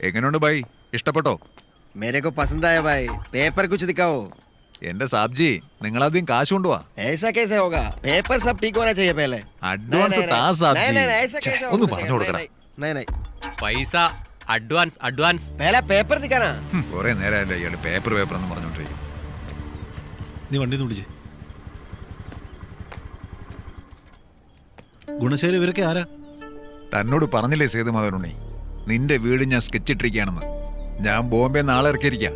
എങ്ങനെയുണ്ട് ബൈ? ഇഷ്ടപ്പെട്ടോ? मेरे को पसंद आया भाई। पेपर कुछ दिखाओ। എന്റെ സാബ്ജി, നിങ്ങളാദ്യം കാശ് കൊണ്ടുപോവാ. ऐसा कैसे होगा? पेपर सब ठीक होना चाहिए पहले। അഡ്വാൻസ് താ സാബ്ജി. नहीं नहीं ऐसा कैसे ഒന്ന് होगा? പറഞ്ഞു കൊടുക്കണം. नहीं नहीं പൈസ അഡ്വാൻസ് അഡ്വാൻസ്. पहला पेपर दिखाना। കുറെ നേരമല്ലേ ഇയാള് പേപ്പർ പേപ്പർ എന്ന് പറഞ്ഞോണ്ടിരിക്കും. നീ വണ്ടി തുടിച്ച്. ഗുണശേഖര ഇവരൊക്കെ ആരാ? തന്നോട് പറഞ്ഞില്ലേ സേതുമാധവനുണ്ണി, നിന്റെ വീട് ഞാൻ സ്കെച്ചിട്ടിരിക്കുകയാണെന്ന്. ഞാൻ ബോംബെ നാളെ ഇറക്കിയിരിക്കാം.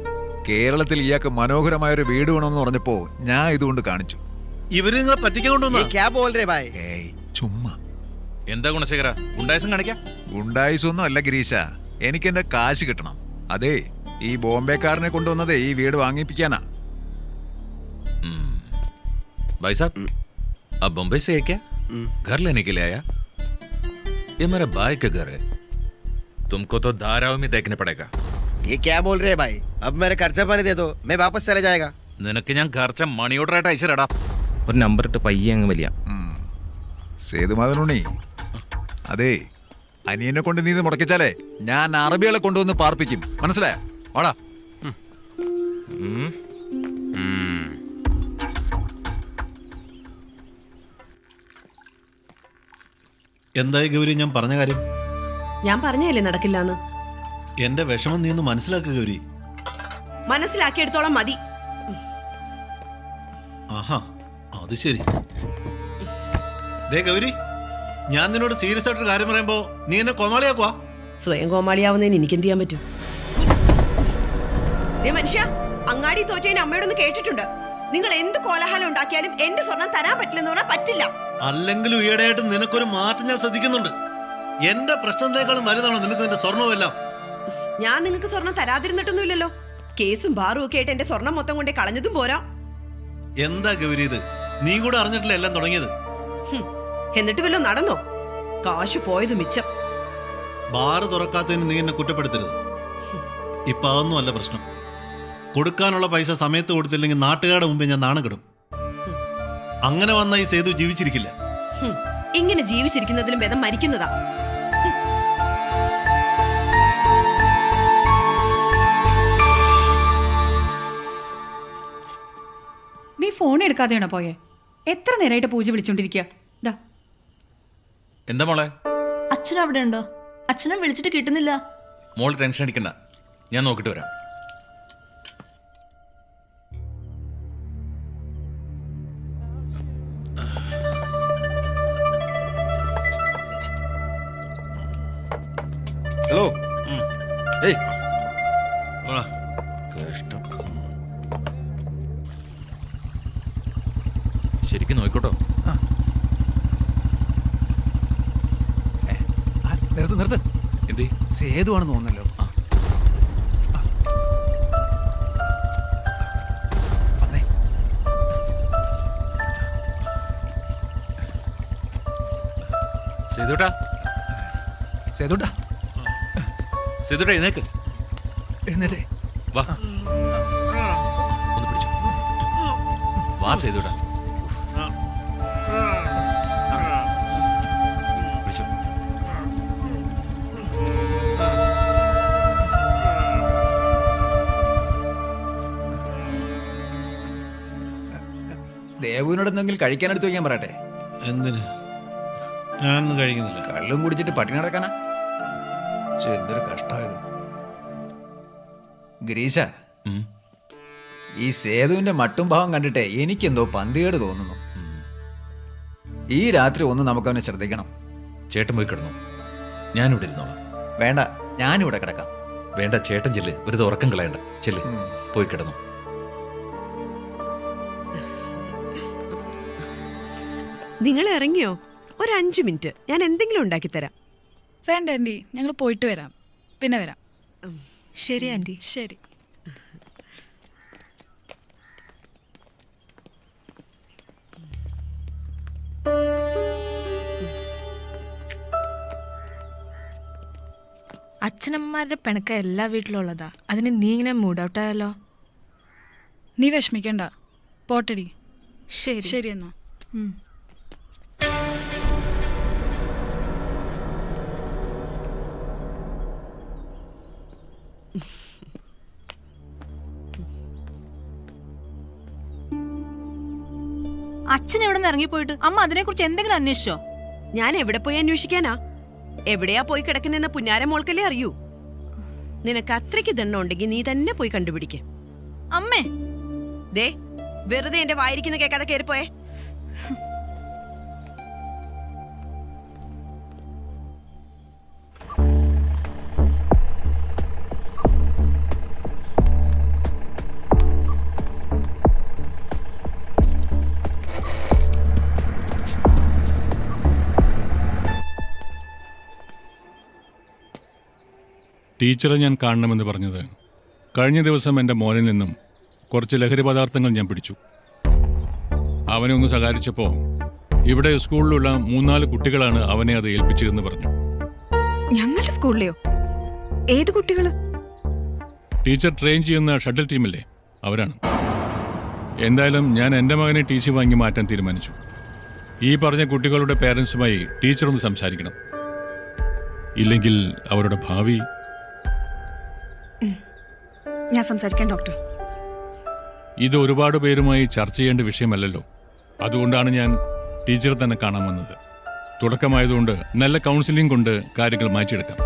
കേരളത്തിൽ ഇയാൾക്ക് മനോഹരമായൊരു വീട് വേണമെന്ന് പറഞ്ഞപ്പോ ഞാൻ ഇതുകൊണ്ട് കാണിച്ചു. ഇവര് നിങ്ങളെ പറ്റിക്കാൻ കൊണ്ടുവന്നാ? ये क्या बोल रहे भाई? ഏയ് ചുമ്മാ. എന്താ ഗുണശേഖര ഗുണ്ടായസം കാണിക്കാം? ഗുണ്ടായിസൊന്നും അല്ല ഗിരീശ, എനിക്ക് എന്റെ കാശ് കിട്ടണം. അതെ, ഈ ബോംബെക്കാരനെ കൊണ്ടുവന്നതേ ഈ വീട് വാങ്ങിപ്പിക്കാനാ. भाई साहब अब बम्बई से है क्या? घर लेने के लिए आया? ये मेरा भाई का घर है, तुमको तो धाराव में देखने पड़ेगा. ये क्या बोल रहे भाई? अब मेरे खर्चा पानी दे दो, मैं वापस चले जाएगा। നിനക്ക് ഞാൻ ഖർച്ച മണി ഓർഡർ ആയിട്ട് അയച്ചിടാ. ഒരു നമ്പർ ഇട്ട് പയ്യെ അങ്ങ് വലിയ. സേതുമാധവനുണ്ണി, അതെ, അനിയനെ കൊണ്ട് നീ ഇത് മുടക്കിച്ചാലേ ഞാൻ അറബികളെ കൊണ്ടുവന്ന് പാർപ്പിക്കും. മനസ്സിലായോ? വാടാ. എന്തായി ഗൗരി ഞാൻ പറഞ്ഞ കാര്യം? ഞാൻ പറഞ്ഞല്ലേ നടക്കില്ലാന്ന്. എന്റെ വിഷമം നീ ഒന്ന് മനസ്സിലാക്കുക ഗൗരി. മനസ്സിലാക്കിയെടുത്തോളം മതി. ആഹാ, അത് ശരി. ദേ ഗൗരി, ഞാൻ നിന്നോട് സീരിയസ് ആയിട്ടൊരു കാര്യം പറയുമ്പോ നീ എന്നെ കോമാളിയാക്കുവാ. സ്വയം കോമാളിയാവുന്നതിന് എനിക്ക് എന്ത് ചെയ്യാൻ പറ്റും? മനുഷ്യ, അങ്ങാടി തോറ്റേന് അമ്മയോടൊന്ന് കേട്ടിട്ടുണ്ട്. നിങ്ങൾ എന്ത് കോലാഹലം ഉണ്ടാക്കിയാലും എന്റെ സ്വർണം തരാൻ പറ്റില്ലെന്ന് പറഞ്ഞാൽ പറ്റില്ല. അല്ലെങ്കിലും ഈയിടെയായിട്ട് നിനക്കൊരു മാറ്റം ഞാൻ ശ്രദ്ധിക്കുന്നുണ്ട്. എന്റെ പ്രശ്നത്തിനേക്കാളും വലുതാണോ നിനക്ക് നിന്റെ സ്വർണ്ണമെല്ലാം? ഞാൻ നിങ്ങൾക്ക് സ്വർണം തരാതിരുന്നിട്ടൊന്നുമില്ലല്ലോ. കേസും ബാറും ഒക്കെ ആയിട്ട് എന്റെ സ്വർണം മൊത്തം കൊണ്ടേ കളഞ്ഞതും പോരാ. എന്താ ഗൗരി ഇത്? നീ കൂടെ അറിഞ്ഞിട്ടില്ല എല്ലാം തുടങ്ങിയത്. എന്നിട്ട് വല്ലോ നടന്നോ? കാശ് പോയത് മിച്ചം. ബാറ് തുറക്കാത്തതിന് നീ എന്നെ കുറ്റപ്പെടുത്തരുത്. ഇപ്പൊ അതൊന്നും അല്ല പ്രശ്നം. കൊടുക്കാനുള്ള പൈസ സമയത്ത് കൊടുത്തില്ലെങ്കിൽ നാട്ടുകാരുടെ മുമ്പേ ഞാൻ നാണം കെടും. അങ്ങനെ വന്ന ഈ സേതു ജീവിച്ചിരിക്കില്ല. ഇങ്ങനെ ജീവിച്ചിരിക്കുന്നതിലും ഭേദം മരിക്കുന്നതാ. നീ ഫോൺ എടുക്കാതെയാണോ പോയെ? എത്ര നേരമായിട്ട് പൂജ വിളിച്ചോണ്ടിരിക്കുക. എന്താ മോളെ? അച്ഛൻ അവിടെ ഉണ്ടോ? അച്ഛനെ വിളിച്ചിട്ട് കിട്ടുന്നില്ല. മോൾ ടെൻഷൻ അടിക്കണ്ട, ഞാൻ നോക്കിട്ട് വരാം. हेलो। ए ശരിക്കും നോക്കോട്ടോ. നിർത്ത്. എന്തേ? സേതുവാണെന്ന് തോന്നല്ലോ. സേതുട്ടാ, സേതുട്ടാ, സേതുട്ടാ എഴുന്നേക്ക്. എഴുന്നേറ്റേ. വാ, ഒന്ന് പിടിച്ചു. വാ സേതുട്ടാ. പിടിച്ചു. ദേവുവിനോട് എന്തെങ്കിലും കഴിക്കാനെടുത്ത് വയ്ക്കാൻ പറയട്ടെ. എന്തിന്? ഞാനൊന്നും കഴിക്കുന്നില്ല. കള്ളും കുടിച്ചിട്ട് പട്ടിണി നടക്കാനാ? എന്തൊരു കഷ്ടമായത്. ഗിരീശ, ഈ സേതുവിന്റെ മട്ടും ഭാവം കണ്ടിട്ടേ എനിക്കെന്തോ പന്തികേട് തോന്നുന്നു. ഈ രാത്രി ഒന്ന് നമുക്കവനെ ശ്രദ്ധിക്കണം. ചേട്ടൻ പോയി കിടന്നു, ഞാനിവിടെ ഇരുന്നോളാം. വേണ്ട, ഞാനിവിടെ കിടക്കാം. വേണ്ട, ചേട്ടൻ ചെല്ല്, ഒരു ഉറക്കം കളയണ്ട. ചെല്ല്, പോയി കിടന്നു. നിങ്ങൾ ഇറങ്ങിയോ? ഒരു 5 മിനിറ്റ്, ഞാൻ എന്തെങ്കിലും ഉണ്ടാക്കി തരാം. വേണ്ട ആൻറ്റി, ഞങ്ങൾ പോയിട്ട് വരാം, പിന്നെ വരാം. ശരി ആന്റി. ശരി. അച്ഛനമ്മമാരുടെ പിണക്ക എല്ലാ വീട്ടിലും ഉള്ളതാ. അതിന് നീ ഇങ്ങനെ മൂഡ് ഔട്ട് ആയാലോ? നീ വിഷമിക്കണ്ട, പോട്ടടി. ശരി ശരി എന്നാ. അച്ഛൻ എവിടെ നിന്ന് ഇറങ്ങിപ്പോയിട്ട് അമ്മ അതിനെക്കുറിച്ച് എന്തെങ്കിലും അന്വേഷിച്ചോ? ഞാൻ എവിടെ പോയി അന്വേഷിക്കാനാ? എവിടെയാ പോയി കിടക്കുന്നെന്ന് പുന്നാര മോൾക്കല്ലേ അറിയൂ. നിനക്ക് അത്രയ്ക്ക് ദണ്ണം ഉണ്ടെങ്കിൽ നീ തന്നെ പോയി കണ്ടുപിടിക്ക. അമ്മേ, ദേ വെറുതെ എന്റെ വായിരിക്കുന്ന കേൾക്കാതെ കയറിപ്പോയേ. ടീച്ചറെ ഞാൻ കാണണമെന്ന് പറഞ്ഞത് കഴിഞ്ഞ ദിവസം എൻ്റെ മോനിൽ നിന്നും കുറച്ച് ലഹരി പദാർത്ഥങ്ങൾ ഞാൻ പിടിച്ചു. അവനെ ഒന്ന് സഹായിച്ചപ്പോൾ ഇവിടെ സ്കൂളിലുള്ള 3-4 കുട്ടികളാണ് അവനെ അത് ഏൽപ്പിച്ചതെന്ന് പറഞ്ഞു. ഞങ്ങളുടെ സ്കൂളിലെയോ? ഏത് കുട്ടികള്? ടീച്ചർ ട്രെയിൻ ചെയ്യുന്ന ഷട്ടിൽ ടീമില്ലേ, അവരാണ്. എന്തായാലും ഞാൻ എൻ്റെ മകനെ TC വാങ്ങി മാറ്റാൻ തീരുമാനിച്ചു. ഈ പറഞ്ഞ കുട്ടികളുടെ പേരൻസുമായി ടീച്ചർ ഒന്ന് സംസാരിക്കണം. ഇല്ലെങ്കിൽ അവരുടെ ഭാവി. ഞാൻ സംസാരിക്കാം ഡോക്ടർ. ഇത് ഒരുപാട് പേരുമായി ചർച്ച ചെയ്യേണ്ട വിഷയമല്ലല്ലോ. അതുകൊണ്ടാണ് ഞാൻ ടീച്ചറെ തന്നെ കാണാൻ വന്നത്. തുടക്കമായതുകൊണ്ട് നല്ല കൗൺസിലിംഗ് കൊണ്ട് കാര്യങ്ങൾ മാറ്റിയെടുക്കാം.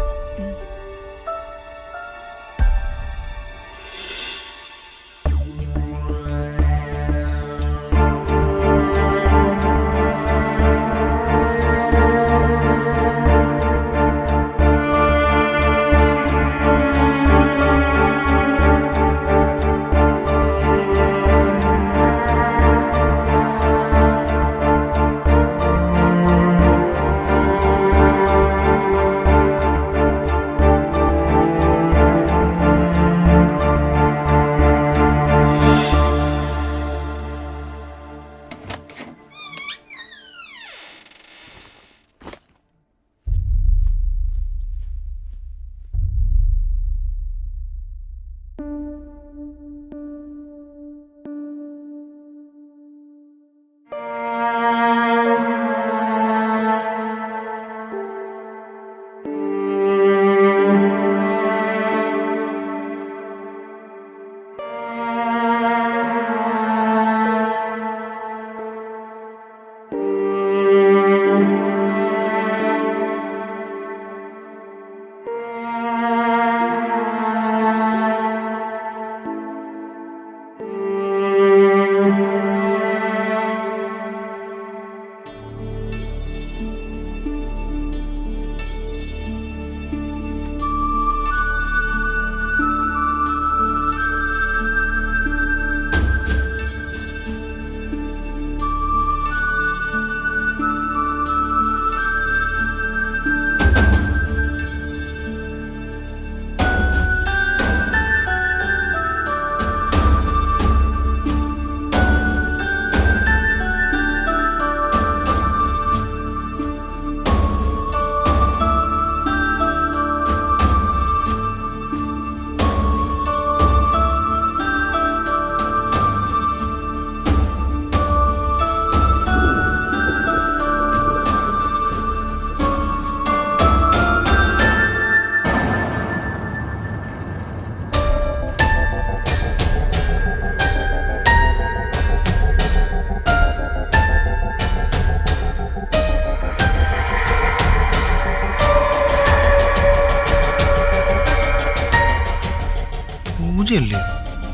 പൂജയല്ലേ?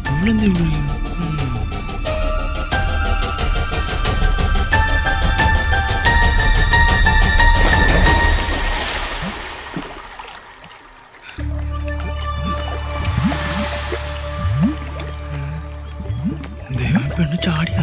നമ്മളെന്താ ഇവിടെ? പെണ്ണ് ചാടിയ